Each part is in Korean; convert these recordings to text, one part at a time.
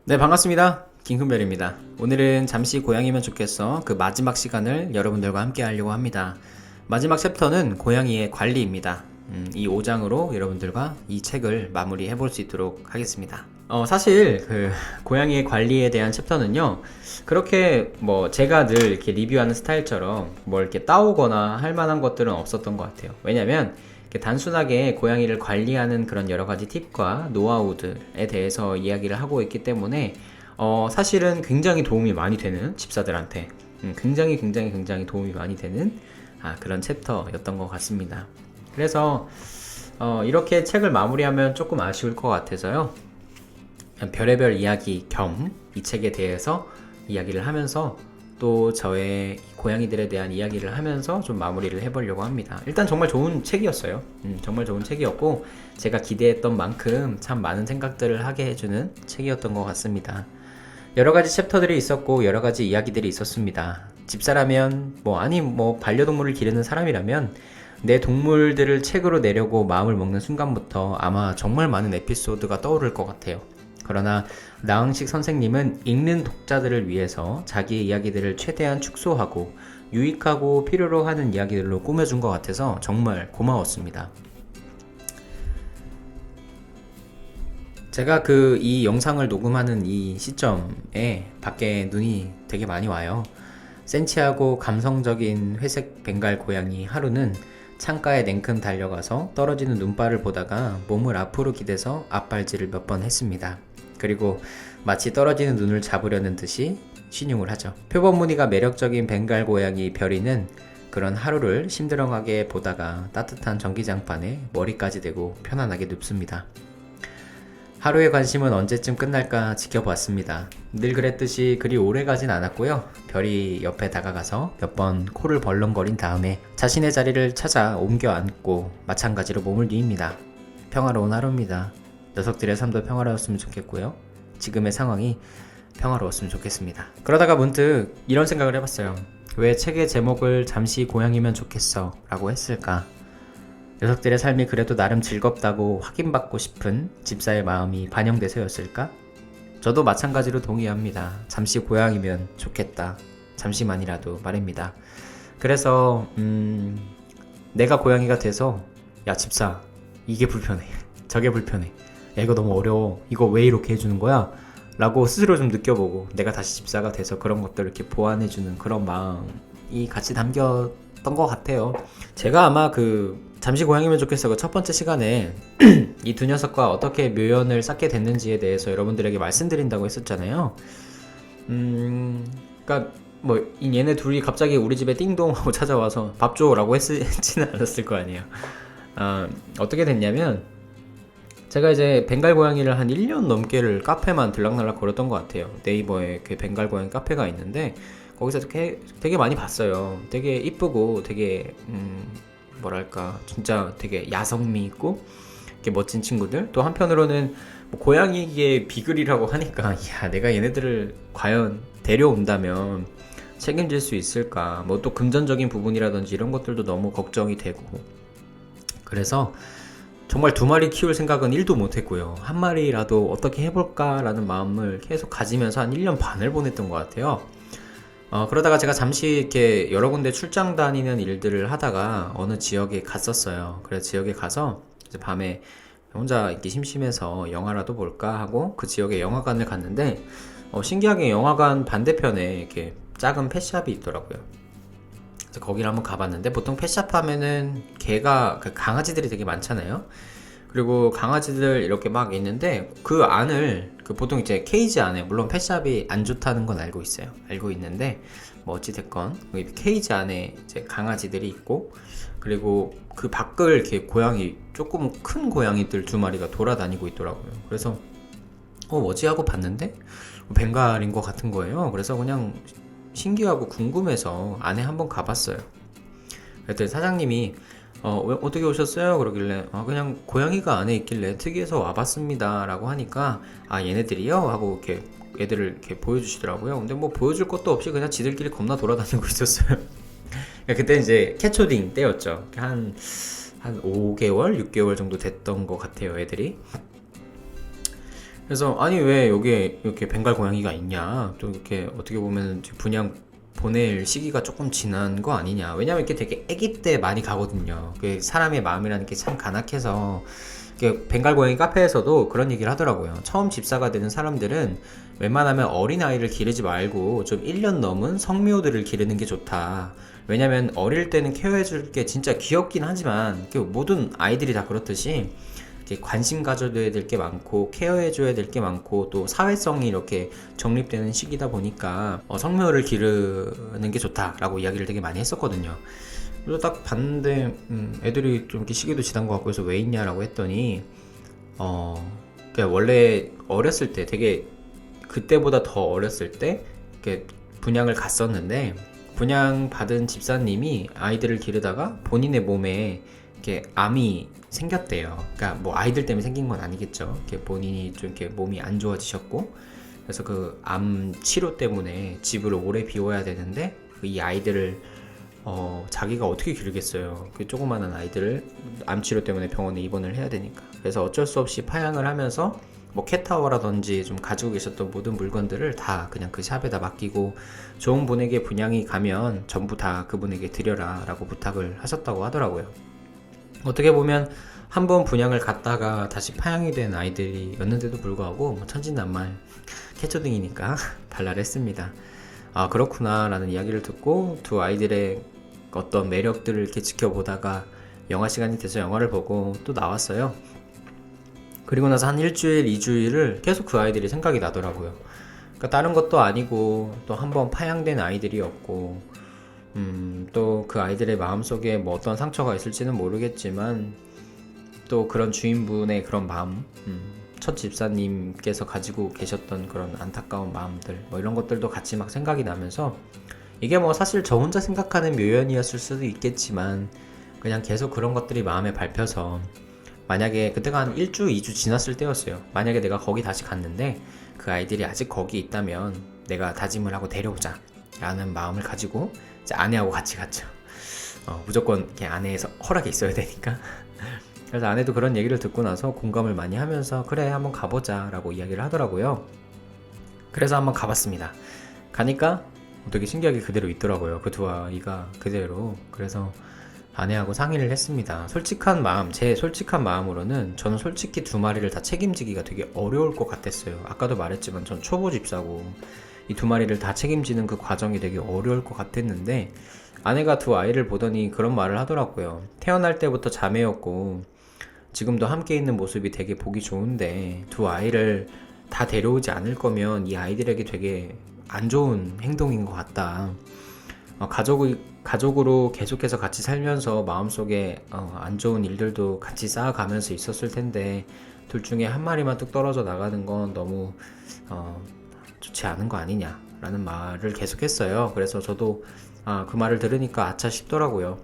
네, 반갑습니다. 김큰별입니다. 오늘은 잠시 고양이면 좋겠어 그 마지막 시간을 여러분들과 함께 하려고 합니다. 마지막 챕터는 고양이의 관리입니다. 이 5장으로 여러분들과 이 책을 마무리해 볼 수 있도록 하겠습니다. 사실 그 고양이의 관리에 대한 챕터는요, 그렇게 뭐 제가 늘 이렇게 리뷰하는 스타일처럼 뭐 이렇게 따오거나 할 만한 것들은 없었던 것 같아요. 왜냐면 이렇게 단순하게 고양이를 관리하는 그런 여러 가지 팁과 노하우들에 대해서 이야기를 하고 있기 때문에 사실은 굉장히 도움이 많이 되는 집사들한테 굉장히 도움이 많이 되는 그런 챕터였던 것 같습니다. 그래서 이렇게 책을 마무리하면 조금 아쉬울 것 같아서요, 별의별 이야기 겸 이 책에 대해서 이야기를 하면서 또 저의 고양이들에 대한 이야기를 하면서 좀 마무리를 해보려고 합니다. 일단 정말 좋은 책이었어요. 정말 좋은 책이었고 제가 기대했던 만큼 참 많은 생각들을 하게 해주는 책이었던 것 같습니다. 여러가지 챕터들이 있었고 여러가지 이야기들이 있었습니다. 집사라면 반려동물을 기르는 사람이라면 내 동물들을 책으로 내려고 마음을 먹는 순간부터 아마 정말 많은 에피소드가 떠오를 것 같아요. 그러나 나흥식 선생님은 읽는 독자들을 위해서 자기의 이야기들을 최대한 축소하고 유익하고 필요로 하는 이야기들로 꾸며준 것 같아서 정말 고마웠습니다. 제가 이 영상을 녹음하는 이 시점에 밖에 눈이 되게 많이 와요. 센치하고 감성적인 회색 벵갈 고양이 하루는 창가에 냉큼 달려가서 떨어지는 눈발을 보다가 몸을 앞으로 기대서 앞발질을 몇 번 했습니다. 그리고 마치 떨어지는 눈을 잡으려는 듯이 신용을 하죠. 표범무늬가 매력적인 벵갈 고양이 별이는 그런 하루를 심드렁하게 보다가 따뜻한 전기장판에 머리까지 대고 편안하게 눕습니다. 하루의 관심은 언제쯤 끝날까 지켜봤습니다. 늘 그랬듯이 그리 오래 가진 않았고요. 별이 옆에 다가가서 몇 번 코를 벌렁거린 다음에 자신의 자리를 찾아 옮겨 앉고 마찬가지로 몸을 뉘입니다. 평화로운 하루입니다. 녀석들의 삶도 평화로웠으면 좋겠고요. 지금의 상황이 평화로웠으면 좋겠습니다. 그러다가 문득 이런 생각을 해봤어요. 왜 책의 제목을 잠시 고양이면 좋겠어 라고 했을까? 녀석들의 삶이 그래도 나름 즐겁다고 확인받고 싶은 집사의 마음이 반영돼서였을까? 저도 마찬가지로 동의합니다. 잠시 고양이면 좋겠다. 잠시만이라도 말입니다. 그래서 내가 고양이가 돼서 야 집사, 이게 불편해, 저게 불편해, 야 이거 너무 어려워, 이거 왜 이렇게 해주는 거야? 라고 스스로 좀 느껴보고 내가 다시 집사가 돼서 그런 것들을 이렇게 보완해주는 그런 마음이 같이 담겼던 것 같아요. 제가 아마 잠시 고양이면 좋겠어 첫 번째 시간에 이 두 녀석과 어떻게 묘연을 쌓게 됐는지에 대해서 여러분들에게 말씀드린다고 했었잖아요. 그러니까 얘네 둘이 갑자기 우리 집에 띵동 하고 찾아와서 밥 줘라고 했지는 않았을 거 아니에요. 어떻게 됐냐면 제가 이제 벵갈 고양이를 한 1년 넘게를 카페만 들락날락 거렸던 것 같아요. 네이버에 벵갈 고양이 카페가 있는데 거기서 되게 많이 봤어요. 되게 이쁘고 되게 진짜 되게 야성미 있고 이렇게 멋진 친구들. 또 한편으로는 고양이의 비글이라고 하니까 야 내가 얘네들을 과연 데려온다면 책임질 수 있을까, 또 금전적인 부분이라든지 이런 것들도 너무 걱정이 되고, 그래서 정말 두 마리 키울 생각은 1도 못했고요. 한 마리라도 어떻게 해볼까라는 마음을 계속 가지면서 한 1년 반을 보냈던 것 같아요. 그러다가 제가 잠시 이렇게 여러 군데 출장 다니는 일들을 하다가 어느 지역에 갔었어요. 그래서 지역에 가서 이제 밤에 혼자 있기 심심해서 영화라도 볼까 하고 그 지역에 영화관을 갔는데 신기하게 영화관 반대편에 이렇게 작은 펫샵이 있더라고요. 그래서 거기를 한번 가봤는데, 보통 펫샵 하면은 강아지들이 되게 많잖아요. 그리고 강아지들 이렇게 막 있는데 그 안을 보통 이제 케이지 안에, 물론 펫샵이 안 좋다는 건 알고 있어요. 알고 있는데 어찌됐건 케이지 안에 이제 강아지들이 있고, 그리고 그 밖을 이렇게 조금 큰 고양이들 2마리가 돌아다니고 있더라고요. 그래서 뭐지 하고 봤는데 벵갈인 것 같은 거예요. 그래서 그냥 신기하고 궁금해서 안에 한번 가봤어요. 그랬더니 사장님이 왜 어떻게 오셨어요? 그러길래 그냥 고양이가 안에 있길래 특이해서 와봤습니다 라고 하니까 얘네들이요? 하고 이렇게 애들을 이렇게 보여주시더라고요. 근데 보여줄 것도 없이 그냥 지들끼리 겁나 돌아다니고 있었어요. 그때 이제 캐초딩 때였죠. 한 5개월, 6개월 정도 됐던 것 같아요, 애들이. 그래서 아니 왜 여기에 이렇게 벵갈 고양이가 있냐, 또 이렇게 어떻게 보면 분양 보낼 시기가 조금 지난 거 아니냐. 왜냐면 이렇게 되게 아기 때 많이 가거든요. 그 사람의 마음이라는 게 참 간악해서, 벵갈 고양이 카페에서도 그런 얘기를 하더라고요. 처음 집사가 되는 사람들은 웬만하면 어린 아이를 기르지 말고 좀 1년 넘은 성묘들을 기르는 게 좋다. 왜냐면 어릴 때는 케어해줄 게 진짜 귀엽긴 하지만 모든 아이들이 다 그렇듯이 관심 가져줘야 될 게 많고 케어해줘야 될 게 많고 또 사회성이 이렇게 정립되는 시기다 보니까 성묘를 기르는 게 좋다라고 이야기를 되게 많이 했었거든요. 그래서 딱 봤는데 애들이 좀 이렇게 시기도 지난 것 같고 해서 왜 있냐라고 했더니 원래 어렸을 때 되게 그때보다 더 어렸을 때 이렇게 분양을 갔었는데, 분양받은 집사님이 아이들을 기르다가 본인의 몸에 이렇게 암이 생겼대요. 그러니까 뭐 아이들 때문에 생긴 건 아니겠죠. 이렇게 본인이 좀 이렇게 몸이 안 좋아지셨고, 그래서 그 암 치료 때문에 집을 오래 비워야 되는데 이 아이들을 자기가 어떻게 기르겠어요. 그 조그마한 아이들을 암 치료 때문에 병원에 입원을 해야 되니까. 그래서 어쩔 수 없이 파양을 하면서 뭐 캣타워라든지 좀 가지고 계셨던 모든 물건들을 다 그냥 그 샵에다 맡기고, 좋은 분에게 분양이 가면 전부 다 그분에게 드려라 라고 부탁을 하셨다고 하더라고요. 어떻게 보면 한 번 분양을 갔다가 다시 파양이 된 아이들이었는데도 불구하고 뭐 천진난말 캐초등이니까 발랄했습니다. 아 그렇구나 라는 이야기를 듣고 두 아이들의 어떤 매력들을 이렇게 지켜보다가 영화 시간이 돼서 영화를 보고 또 나왔어요. 그리고 나서 한 일주일, 2주일을 계속 그 아이들이 생각이 나더라고요. 그러니까 다른 것도 아니고 또 한 번 파양된 아이들이었고, 또 그 아이들의 마음속에 뭐 어떤 상처가 있을지는 모르겠지만 또 그런 주인분의 그런 마음, 첫 집사님께서 가지고 계셨던 그런 안타까운 마음들, 뭐 이런 것들도 같이 막 생각이 나면서, 이게 뭐 사실 저 혼자 생각하는 묘연이었을 수도 있겠지만 그냥 계속 그런 것들이 마음에 밟혀서, 만약에 그때가 한 1주, 2주 지났을 때였어요. 만약에 내가 거기 다시 갔는데 그 아이들이 아직 거기 있다면 내가 다짐을 하고 데려오자 라는 마음을 가지고 이제 아내하고 같이 갔죠. 무조건 이렇게 아내에서 허락이 있어야 되니까. 그래서 아내도 그런 얘기를 듣고 나서 공감을 많이 하면서 그래 한번 가보자 라고 이야기를 하더라고요. 그래서 한번 가봤습니다. 가니까 되게 신기하게 그대로 있더라고요. 그 두 아이가 그대로. 그래서 아내하고 상의를 했습니다. 솔직한 마음, 제 솔직한 마음으로는 저는 솔직히 두 마리를 다 책임지기가 되게 어려울 것 같았어요. 아까도 말했지만 전 초보 집사고 이 두 마리를 다 책임지는 그 과정이 되게 어려울 것 같았는데, 아내가 두 아이를 보더니 그런 말을 하더라고요. 태어날 때부터 자매였고 지금도 함께 있는 모습이 되게 보기 좋은데 두 아이를 다 데려오지 않을 거면 이 아이들에게 되게 안 좋은 행동인 것 같다. 가족으로 계속해서 같이 살면서 마음속에 안 좋은 일들도 같이 쌓아가면서 있었을 텐데 둘 중에 한 마리만 뚝 떨어져 나가는 건 너무 좋지 않은 거 아니냐라는 말을 계속했어요. 그래서 저도 그 말을 들으니까 아차 싶더라고요.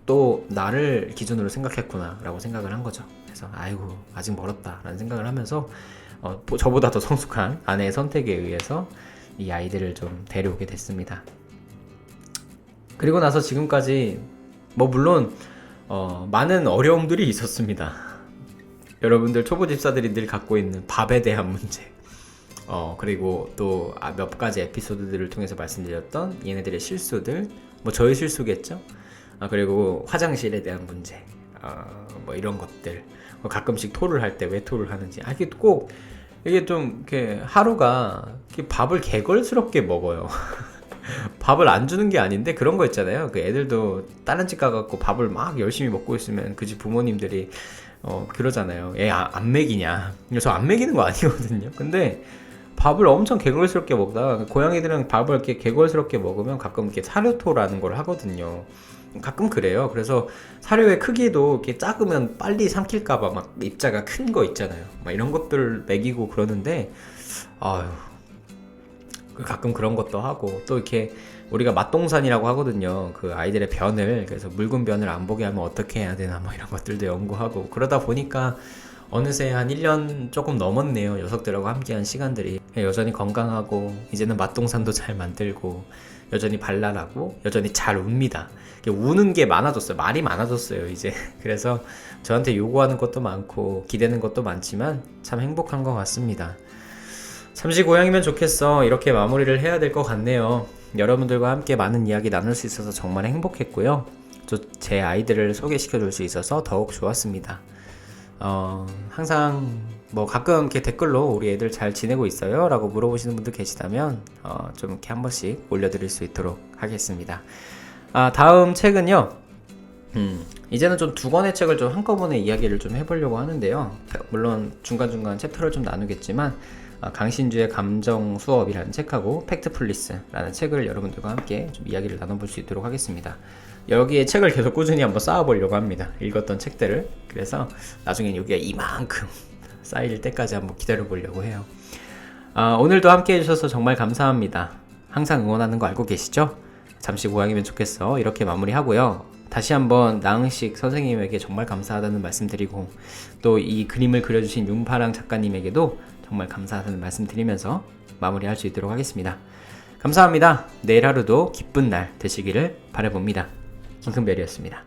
또 나를 기준으로 생각했구나 라고 생각을 한 거죠. 그래서 아이고 아직 멀었다 라는 생각을 하면서 저보다 더 성숙한 아내의 선택에 의해서 이 아이들을 좀 데려오게 됐습니다. 그리고 나서 지금까지 뭐 물론 많은 어려움들이 있었습니다. 여러분들 초보 집사들이 늘 갖고 있는 밥에 대한 문제, 그리고 또 몇 가지 에피소드들을 통해서 말씀드렸던 얘네들의 실수들, 뭐 저의 실수겠죠. 그리고 화장실에 대한 문제, 뭐 이런 것들, 가끔씩 토를 할 때 왜 토를 하는지, 이게 좀 이렇게 하루가 이렇게 밥을 개걸스럽게 먹어요. 밥을 안 주는 게 아닌데 그런 거 있잖아요. 그 애들도 다른 집 가갖고 밥을 막 열심히 먹고 있으면 그 집 부모님들이 그러잖아요. 얘 안 먹이냐. 저 안 먹이는 거 아니거든요. 근데 밥을 엄청 개걸스럽게 먹다가 고양이들은 밥을 이렇게 개걸스럽게 먹으면 가끔 이렇게 사료토라는 걸 하거든요. 가끔 그래요. 그래서 사료의 크기도 이렇게 작으면 빨리 삼킬까봐 막 입자가 큰 거 있잖아요. 막 이런 것들 먹이고 그러는데 가끔 그런 것도 하고, 또 이렇게 우리가 맛동산이라고 하거든요. 그 아이들의 변을, 그래서 묽은 변을 안 보게 하면 어떻게 해야 되나 뭐 이런 것들도 연구하고, 그러다 보니까 어느새 한 1년 조금 넘었네요. 녀석들하고 함께한 시간들이. 여전히 건강하고 이제는 맛동산도 잘 만들고 여전히 발랄하고 여전히 잘 웁니다. 우는 게 많아졌어요. 말이 많아졌어요, 이제. 그래서 저한테 요구하는 것도 많고 기대는 것도 많지만 참 행복한 것 같습니다. 잠시 고양이면 좋겠어. 이렇게 마무리를 해야 될 것 같네요. 여러분들과 함께 많은 이야기 나눌 수 있어서 정말 행복했고요. 제 아이들을 소개시켜 줄 수 있어서 더욱 좋았습니다. 항상 가끔 이렇게 댓글로 우리 애들 잘 지내고 있어요? 라고 물어보시는 분들 계시다면 좀 이렇게 한 번씩 올려드릴 수 있도록 하겠습니다. 다음 책은요. 이제는 좀 두 권의 책을 좀 한꺼번에 이야기를 좀 해보려고 하는데요. 물론 중간중간 챕터를 좀 나누겠지만 강신주의 감정 수업이라는 책하고 팩트플리스라는 책을 여러분들과 함께 좀 이야기를 나눠볼 수 있도록 하겠습니다. 여기에 책을 계속 꾸준히 한번 쌓아보려고 합니다. 읽었던 책들을. 그래서 나중엔 여기가 이만큼 쌓일 때까지 한번 기다려보려고 해요. 오늘도 함께 해주셔서 정말 감사합니다. 항상 응원하는 거 알고 계시죠? 잠시 고양이면 좋겠어. 이렇게 마무리하고요. 다시 한번 나흥식 선생님에게 정말 감사하다는 말씀드리고 또 이 그림을 그려주신 윤파랑 작가님에게도 정말 감사하다는 말씀드리면서 마무리할 수 있도록 하겠습니다. 감사합니다. 내일 하루도 기쁜 날 되시기를 바라봅니다. 김큰별이었습니다.